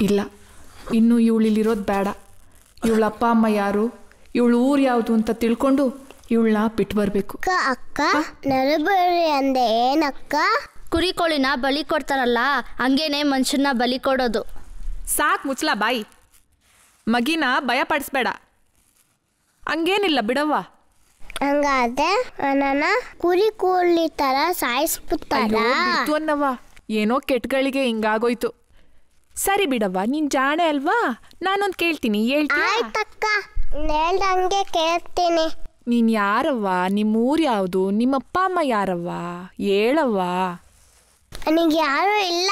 ಇಲ್ಲ, ಇನ್ನು ಇವಳಿಲಿರೋದು ಬೇಡ. ಇವಳ ಅಪ್ಪ ಅಮ್ಮ ಯಾರು, ಇವಳು ಊರು ಯಾವುದು ಅಂತ ತಿಳ್ಕೊಂಡು ಇವಳನ್ನ ಬಿಟ್ಟು ಬರಬೇಕು. ಅಕ್ಕ ನರಬರಿ ಅಂದೆ ಏನಕ್ಕ? ಕುರಿ ಕೋಳಿನ ಬಲಿ ಕೊಡ್ತಾರಲ್ಲ, ಹಂಗೇನೆ ಮನುಷ್ಯನ ಬಲಿ ಕೊಡೋದು. ಸಾಕು ಮುಚ್ಚಲ ಬಾಯಿ. ಮಗಿನ ಭಯ ಪಡಿಸ್ಬೇಡ. ಹಂಗೇನಿಲ್ಲ ಬಿಡವ್ವ. ಹಂಗಾದ್ರೆ ನನ್ನ ಕುರಿ ಕೋಳಿ ತರ ಸಾಯಿಸ್ಬಿಡ್ತಾರ ಅನ್ನವ್ವ. ಏನೋ ಕೆಟ್ಟಗಳಿಗೆ ಹಿಂಗಾಗೋಯ್ತು. ಸರಿ ಬಿಡವ್ವ, ನೀನ್ ಜಾಣೆ ಅಲ್ವಾ, ನಾನೊಂದು ಕೇಳ್ತೀನಿ, ಹೇಳ್ತೀನಿ. ಆಯ್ತಕ್ಕ, ಹೇಳ್ದಂಗೆ ಕೇಳ್ತೀನಿ. ನೀನ್ ಯಾರವ್ವ, ನಿಮ್ಮೂರು ಯಾವುದು, ನಿಮ್ಮಪ್ಪ ಅಮ್ಮ ಯಾರವ್ವ, ಹೇಳವ್ವ. ನನಗೆ ಯಾರು ಇಲ್ಲ.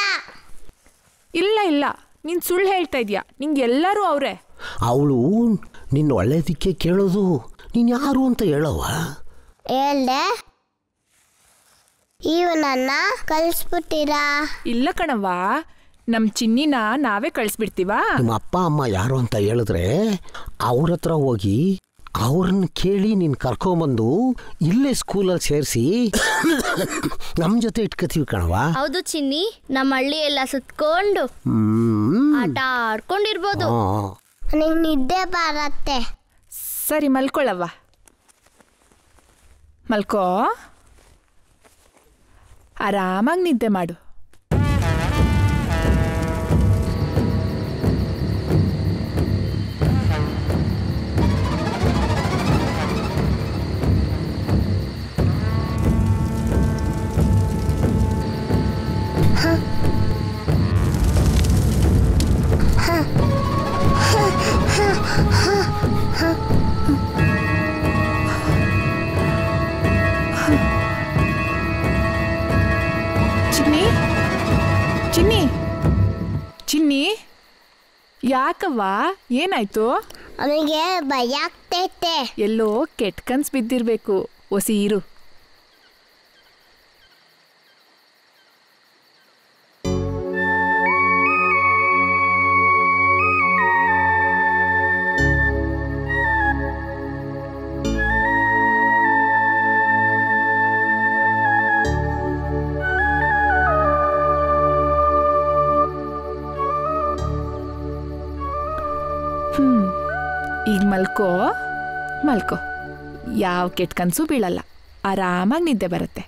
ಇಲ್ಲ ಇಲ್ಲ, ನೀನ್ ಸುಳ್ಳು ಹೇಳ್ತಾ ಇದೀಯ. ನಿಂಗೆ ಎಲ್ಲರೂ ಅವರೇ. ಅವಳು ನಿನ್ನ ಒಳ್ಳೇದಕ್ಕೆ ಕೇಳೋದು. ನೀನು ಯಾರು ಅಂತ ಹೇಳವ್ವ. ಹೇಳ್ದೆ, ಇವನನ್ನ ಕಳಿಸ್ಬಿಟ್ಟಿರಾ? ಇಲ್ಲ ಕಣವ್ವ, ನಮ್ಮ ಚಿನ್ನಿನ ನಾವೇ ಕಳಿಸ್ಬಿಡ್ತೀವಾ. ನಿಮ್ಮ ಅಪ್ಪ ಅಮ್ಮ ಯಾರು ಅಂತ ಹೇಳಿದ್ರೆ ಅವ್ರ ಹತ್ರ ಹೋಗಿ ಅವ್ರನ್ನ ಕೇಳಿ ನೀನು ಕರ್ಕೊಂಬಂದು ಇಲ್ಲೇ ಸ್ಕೂಲಲ್ಲಿ ಸೇರಿಸಿ ನಮ್ಮ ಜೊತೆ ಇಟ್ಕೋತೀವಿ ಕಣವ. ಹೌದು ಚಿನ್ನಿ, ನಮ್ಮ ಹಳ್ಳಿ ಎಲ್ಲ ಸುತ್ಕೊಂಡು ಆಟ ಆಡ್ಕೊಂಡಿರ್ಬೋದು. ನನಗೆ ನಿದ್ದೆ ಬರತ್ತೆ. ಸರಿ ಮಲ್ಕೊಳ್ಳವ್ವ, ಮಲ್ಕೋ, ಆರಾಮಾಗಿ ನಿದ್ದೆ ಮಾಡು. ಚಿನ್ನಿ ಚಿನ್ನಿ ಚಿನ್ನಿ, ಯಾಕವ್ವ, ಏನಾಯ್ತು? ಅವನಿಗೆ ಭಯ ಆಗ್ತೈತೆ. ಎಲ್ಲೋ ಕೆಟ್ಟ ಕನ್ಸು ಬಿದ್ದಿರ್ಬೇಕು. ಒಸಿ ಇರು. ಈಗ ಮಲ್ಕೋ, ಮಲ್ಕೋ. ಯಾವ ಕೆಟ್ಟ ಕನಸು ಬೀಳಲ್ಲ, ಆರಾಮಾಗಿ ನಿದ್ದೆ ಬರುತ್ತೆ.